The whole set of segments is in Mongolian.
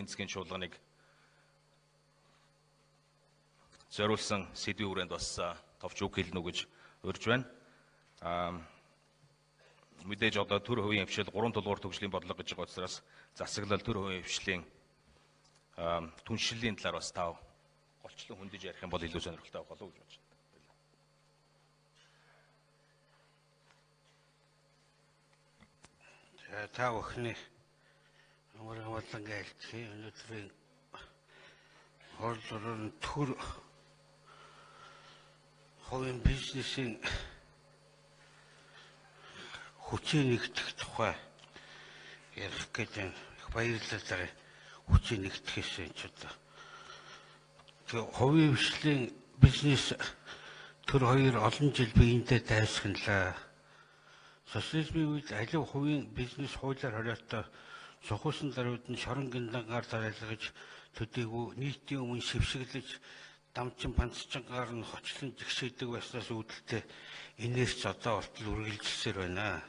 эдийн засгийн чуулганыг зориулсан сэдвийн хүрээнд бас товч үг хэлнэ үү гэж урьж байна. Мэдээж одоо төр хувийн хвшил 3 дугаар төгслийн бодлого гэж байгаа учраас засаглал төр хувийн хвшлийн түншлэлийн талаар бас тав голчлон хөндөж ярих юм бол илүү сонирхолтой байх болов уу гэж бодож байна. Та бүхний амар болон айлтгий өнөөдрийн хооллорон төр хувийн бизнесийн хүчийг нэгтгэх тухай ярих гэж их баярлалаа. Хүчийг нэгтгэхээс ч одоо хувийн хвшлийн бизнес төр хоёр олон жил биеиндээ дайсагналаа. Социализмын үед аливаа хувийн бизнес хуулиар хориотой цухилсан даруйд нь шорон гиндангаар дараалгаж төдийгүй нийтийн өмнө шившиглэж дамчин панцчангаар нь хочлон жигшээдэг байснаас үүдэлтэй энээс одоо болтол үргэлжилсээр байна.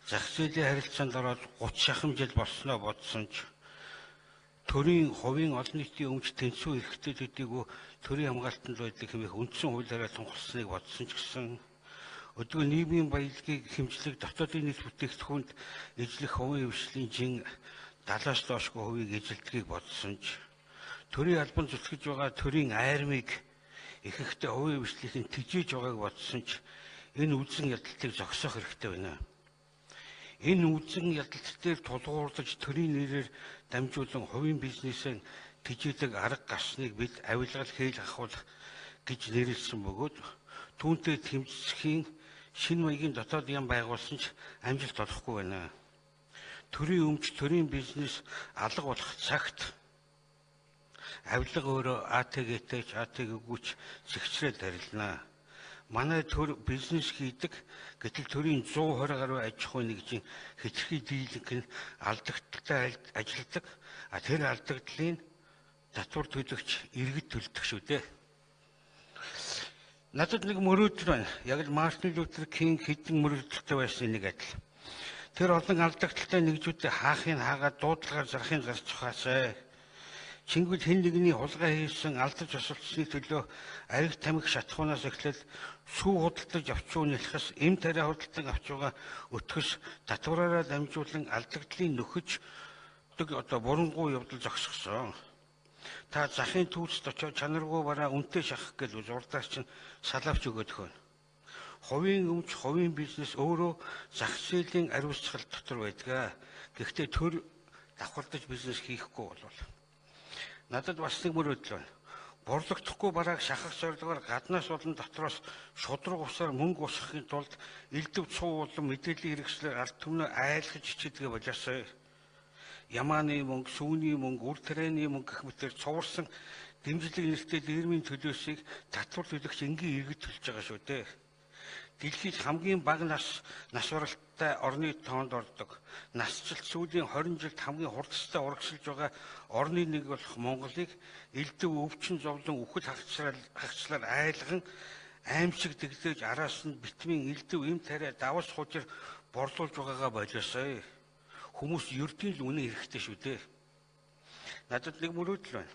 Зах зээлийн харилцаанд ороод 30 шахам жил болсноо бодсон ч төрийн хувийн олон нийтийн өмч тэнцүү эрхтэй төдийгүй төрийн хамгаалтанд байдаг хэмээх үндсэн хуулиараа тунхагласныг бодсон ч гэсэн өдгөө нийгмийн баялагийг хэмжлэх дотоодын нийт бүтээгдэхүүнд эзлэх хувийн хвшлийн жин 70-аас доошгүй хувийг эзэлдгийг бодсон ч төрийн албан зүтгэж байгаа төрийн айрмыг ихэнхдээ хувийн хвшлийн тижээж байгааг бодсон ч энэ үзэн ядалтыг зогсоох хэрэгтэй байна. Энэ үзэн ядалт дээр тулгуурлаж төрийн нэрээр дамжуулан хувийн бизнесээ тижээдэг арга гарсныг бид авилгал хээл ахуулах гэж нэрлсэн бөгөөд түүнтэй тэмцэхийн шинэ маягийн дотоод яам байгуулсан ч амжилт олохгүй байна. Төрийн өмч төрийн бизнес алга болох цагт авилга өөрөө АТГ-тэй ч АТГ-гүйч зэгцрээд арилнаа. Манай төр бизнес хийдэг гэтэл төрийн 120 гаруй аж ахуй нэгжийн хэтэрхий дийлэнх нь алдагдaltaй ажилладаг. Тэр алдагдлын татвар төлөгч иргэд төлдөг шүү дээ. Надад нэг мөрөөдөл байна. Яг л Мартин Лютер Кинг хэдэн мөрөөдөлтэй байсан нэг адил. Тэр олон алдагдaltaй нэгжүүдээ хаахын хаагаад дуудлагаар зарахын зарч хаасаа. Чингэл хэн нэгний хулгай хийсэн алдаж осолцсны төлөө ариг тамхи шатхуунаас эхлээд сүү худалдаж авч унахаас эм тариа худалдан авч байгаа өтгөс татвараараа дамжуулан алдагдлын нөхөж одоо бурангуй явдал зогсгосон. Та захын түүцэд очоод чанаргүй бараа үнэтэй шахах гэж зурдаас чинь салавч өгöd хөнө. Хувийн өмч, хувийн бизнес өөрөө зах зээлийн ариусгал дотор байдаг. Гэхдээ төр давхардаж бизнес хийхгүй болвол надад бас нэг мөрөөдөл байна. Борлогдохгүй барааг шахах зорилгоор гаднаас болон дотроос шудраг усаар мөнгө усгахын тулд элдв цуу болон мэдээллийн хэрэгслээр ард түмнээ айлгаж хичээдгээ болоосой. Ямааны мөнгө, сүүний мөнгө, үр тарианы мөнгө гэх мэтээр цуварсан дэмжлэг нэртэй дээрмийн төлөөсийг татвар төлөгч энгийн иргэд төлж байгаа шүү дээ. Дэлхийд хамгийн бага нас баралтай орны тоонд ордог. Насжилт сүүлийн 20 жилд хамгийн хурдтай урагшилж байгаа орны нэг болох Монголыг элдв өвчин зовлон үхэл хагцлаар айлган аимшиг дэглэж араас нь битмийн элдв эм тариа давс хужир борлуулж байгаагаа болоосой. Хүмүүс ердийн л үнэн хэрэгтэй шүү дээ. Надад нэг мөрөөдөл байна.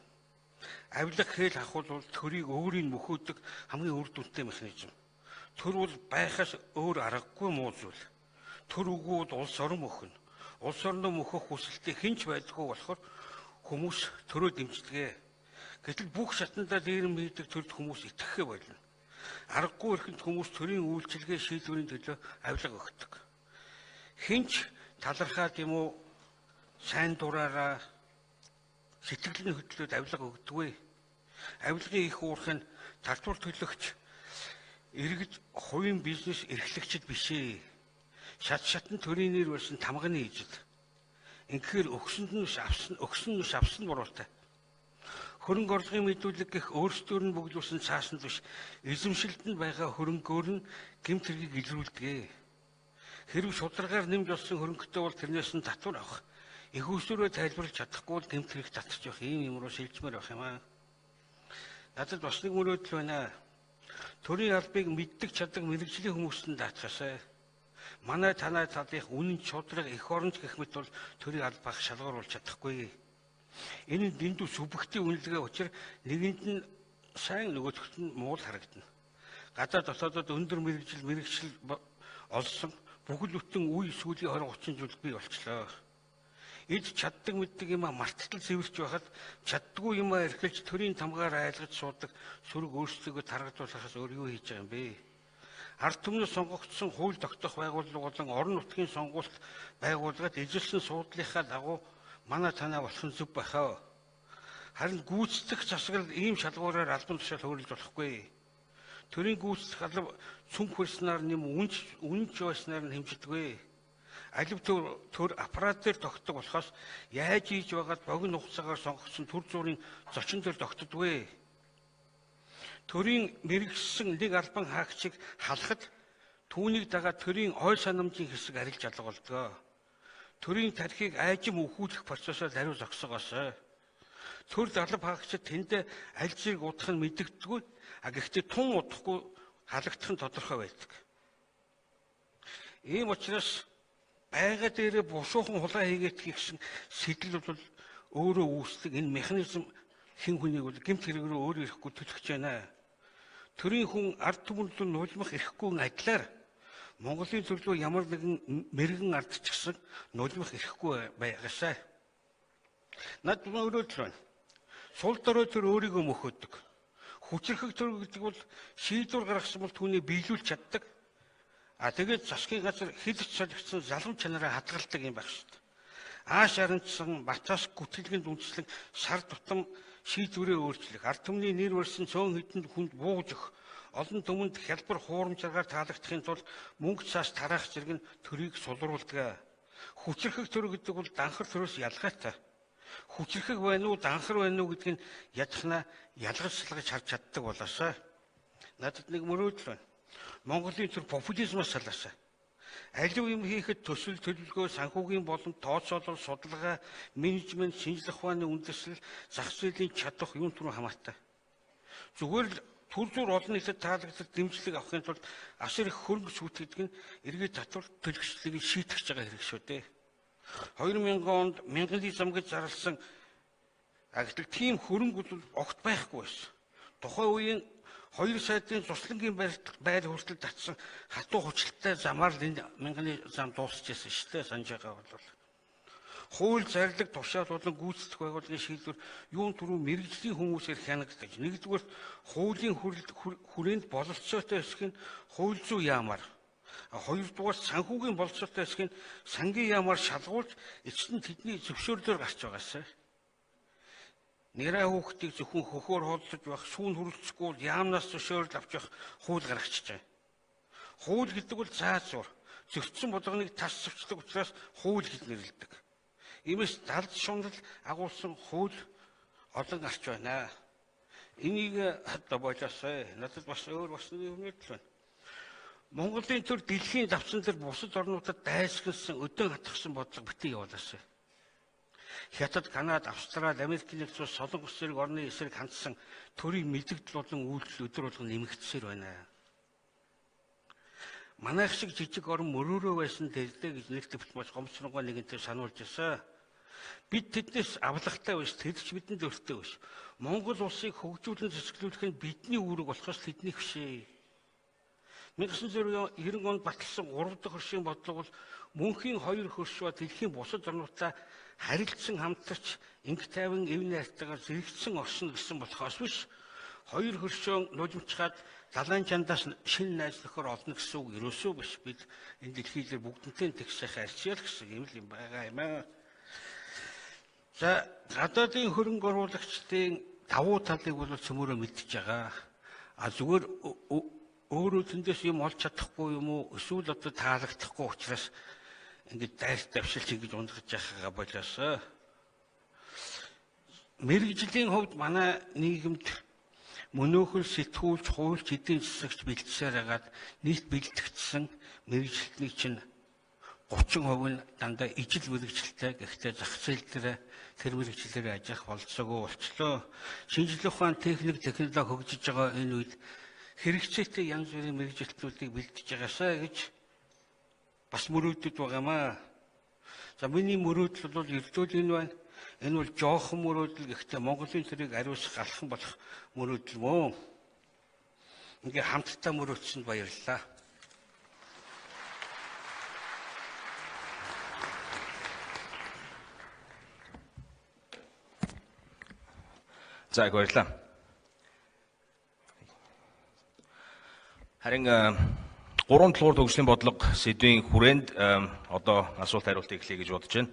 Авилга хээл ахуул төрийг өөрийн мөхөөдөг хамгийн үр дүнтэй механизм. Төр бол байхаас өөр аргагүй муу зүйл. Төр үгүй бол улс орон мөхнө. Улс орноо мөхөх хүсэлтэй хинч байдаггүй болохоор хүмүүс төрөө дэмждэг. Гэтэл бүх шатандаа дээрэм хийдэг төрд хүмүүс итгэхээ болно. Аргагүй эрхэнд хүмүүс төрийн үйлчилгээ шийдвэрийн төлөө авилга өгдөг. Хинч талархаад юм уу сайн дураараа сэтгэлийн хөдлөлд авилга өгдөггүй. Авилгын их уурхын татвар төлөгч иргэд хувийн бизнес эрхлэгчд биш ээ. Шатн төрийн нэр барьсан тамганы ижил. Инхээр өгсөн нь авсан буруутай. Хөрөнгө орлогын мэдүүлэг гэх өөрсдөр нь бүглүүлсэн цаасанд биш эзэмшилд нь байгаа хөрөнгөөр нь гэмт хэргийг илрүүлдэг. Хэрэг шударгаар нэмж олсон хөрөнгөтэй бол тэрнээс нь татвар авах. Их усүрөө тайлбарлаж чадахгүй бол гэмт хэрэг татчих явах ийм руу шилжмээр байх юм аа. Надад бас нэг мөрөөдөл байна. Төрийн албыг мэддэг чаддаг мэрэгжлийн хүмүүст нь даатгасай. Манай танай талынх үнэн шудраг эх оронч гэх мэт бол төрийн албаах шалгуур болж чадахгүй. Энэ нь дэндүү сүбгтийн үнэлгээ учраас нэгэнд нь сайн нөгөөдөгт нь муу харагдана. Гадаад дотоодод өндөр мэрэгжил олсон бүхэл бүтэн үе сүүлийн 20-30 жил бий болчлоо. Эд чаддаг мэддэг юм марталтал зэвэрч байхад чаддгүй юм эрхэлж төрийн тамгаар айлгаж суудаг сүрэг өөрсдөө таргадуулахаас өөр юу хийж байгаа юм бэ? Ард түмнээс сонгогдсон хууль тогтоох байгууллага болон орон нутгийн сонгуульд байгууллагад ижилсэн суудлынхаа дагуу манай танаа болох нь зөв байхаа. Харин гүйцэтгэх засаглал ийм шалгуураар албан тушаал хөөрлөж болохгүй. Төрийн гүйцэтгэх алба цүнх хурснаар нэм үнэнч байснаар нь хэмжигдэггүй. Алив төр аппарат дээр тогтдог болохоос яаж хийж байгаад богино хугацаагаар сонгогдсон төр зургийн зочин дээр тогтдоггүй. Төрийн мэрэгсэн нэг албан хаагчийг халахад түүнийг дагаад төрийн ой санамжийн хэсэг арилж алга болдгоо. Төрийн тархийг айжим өхүүлэх процессор хариу зогсогоос. Төр алба хаагчид тэнд аль зэрэг удах нь мэдэгддэггүй. Гэхдээ тун удахгүй халагдах нь тодорхой байдаг. Ийм учраас байга дээр бушуухан хулгай хийгээд гэсэн сэтэл бол өөрөө үүсдэг энэ механизм хэн хүнийг бол гэмт хэрэг рүү өөрөө ирэхгүй төлөвч байна. Төрийн хүн ард түмэрлөө нулимх ирэхгүй адилаар Монголын төрлөө ямар нэгэн мэрэгэн ард ч гэсэн нулимх ирэхгүй байгаасай. Над өөрөөр байна. Сул дорой төр өөрийгөө мөхөдөг. Хүчрхэг төр гэдэг бол шийдвэр гаргасан бол түүнийг биелүүлж чаддаг. Тэгээд засгийн газар хэлж солигдсон залгам чанараа хадгалдаг юм байх шүү дээ. Ааш аранчсан батаас гүтгэлгэнд үндэслэн шар тутам шийдвэрээ өөрчлөх, ард түмний нэр барьсан цөөн хэдэнд хүнд бууж өгөх, олон түмэнд хялбар хуурамчаар таалагдахын тулд мөнгө цааш тараах зэрэг нь төрийг сулруулдаг. Хүчрхэг төр гэдэг бол данхар төрөөс ялгаатай. Хүчрхэг байна уу, данхар байна уу гэдгийг ядахна ялгаж салгаж харж чаддаг болоосаа. Надад нэг мөрөөдөл байна. Монголын төр популизмоос салаасаа. Алив юм хийхэд төсөл төлөвлөгөө, санхүүгийн болон тооцоолол, судалгаа, менежмент, шинжлэх ухааны үндэслэл, зах зээлийн чадах юун түрүү хамаатай. Зүгээр л төр зур олон нийтэд таалагдах дэмжлэг авахын тулд асар их хөрөнгө шүүтгэдэг нь эргээд татвар төлөвчлөлийг шийтгэж байгаа хэрэг шүү дээ. 2000 онд мянган зам гэж зарласан агтл тийм хөрөнгө бол огт байхгүй байсан. Тухайн үеийн 2 сайдын цуслангийн байр хүртэл татсан хатуу хүчилтэй замаар л энэ мянганы зам дуусч ирсэн шүү дээ. Санаж байгаа бол хууль зарлаг тушаал болон гүйцэтгэх байгууллагын шийдвэр юун түрүү мэрэгжлийн хүмүүсээр хянагдаж нэгдүгээр хуулийн хүрээнд бололцоотой хэсгийг хууль зүйн яамаар, хоёрдугаар санхүүгийн бололцоотой хэсгийг сангийн яамаар шалгуулж эцэст тэдний зөвшөөрлөөр гарч байгаасай. Нэрээ хүүхдийг зөвхөн хөхөөр хооллож байх, шүүн хүрэлцэхгүй яамнаас зөвшөөрөл авч явах хууль гаргачихжээ. Хууль гэдэг бол заазуур, зөрчсөн болгоныг тас зөрчдөг учраас хууль гэж нэрлэдэг. Иймээс далд шунал агуулсан хууль олон гарч байна. Энийг боолоосай. Надад бас нэг юмнууд л байна. Монголын төр дэлхийн давцан дээр бусад орнуудад дайсагнасан, өдөн хатгсан бодлого битгий явуулаасай. Хятад, Канада, Австрали, Америкийн нэгдсэн улс, Солонгос зэрэг орны эсрэг хандсан төрийн мэдэгдэл болон үйлдэл өдөр болгон нэмэгдсээр байна. Манайх шиг жижиг орн мөрөөрөө байсан дэрдэ гэж нэг дипломат гомцрогоо нэгэнтэй сануулж байсан. Бид тэднээс авлагатай биш, тэд ч бидэнд өртөө биш. Монгол улсыг хөгжүүлэн зэсгэлүүлэх нь бидний үүрэг болохоос тэднийх бишээ. 1990 онд баталсан 3 дахь хөршийн бодлого бол мөнхийн 2 хөрш ба дэлхийн бусад орнуудаа харилцсан хамтарч инг тайван эв найртайгаар зэрэгцсэн орсон гэсэн болохоос биш 2 хөршөө нулимчгаад далайн чандаас шинэ найз нөхөр олно гэсэн үг ерөөсөө биш. Бид энэ дэлхийдээ бүгднтэй тэгшэх арчяал гэсэн юм л юм байгаа юм аа. За гадаадын хөрөнгө оруулагчдын давуу талыг бол цөмөрөө мэдчихэж байгаа. Зүгээр өөрөө тэндээс юм олж чадахгүй юм уу? Эсвэл одоо таалагдахгүй учраас ингээд дайр давшилч ингэж ундгаж яхаа болоосоо. Мэргэжлийн хувьд манай нийгэмд мөнөөхөл сэтгүүлч, хуульч, эдийн засагч бэлтсээр хагаад нийт бэлтгэгдсэн мэргэжилтний чинь 30% нь дандаа ижил мэргэжилтэй. Гэхдээ зах зээл дээр тэр мэргэжлэрээ ажих болцоогүй болчлоо. Шинжлэх ухаан, техник, технологи хөгжиж байгаа энэ үед хэрэгцээтэй янз бүрийн мэргэжилтнүүдийг бэлтэж байгаасаа гэж бас мөрөөдөд байгаа юм аа. За миний мөрөөдөл бол эрдүүлэн байна. Энэ бол жоохон мөрөөдөл гэхдээ Монголын төрийг ариусгах алхан болох мөрөөдөл мөө. Ингээ хамтдаа мөрөөдсөнд баярлалаа. За их баярлалаа. Харин 3 дугаар төгслийн бодлого сэдвийн хүрээнд одоо асуулт хариулт эхлэе гэж бодож байна.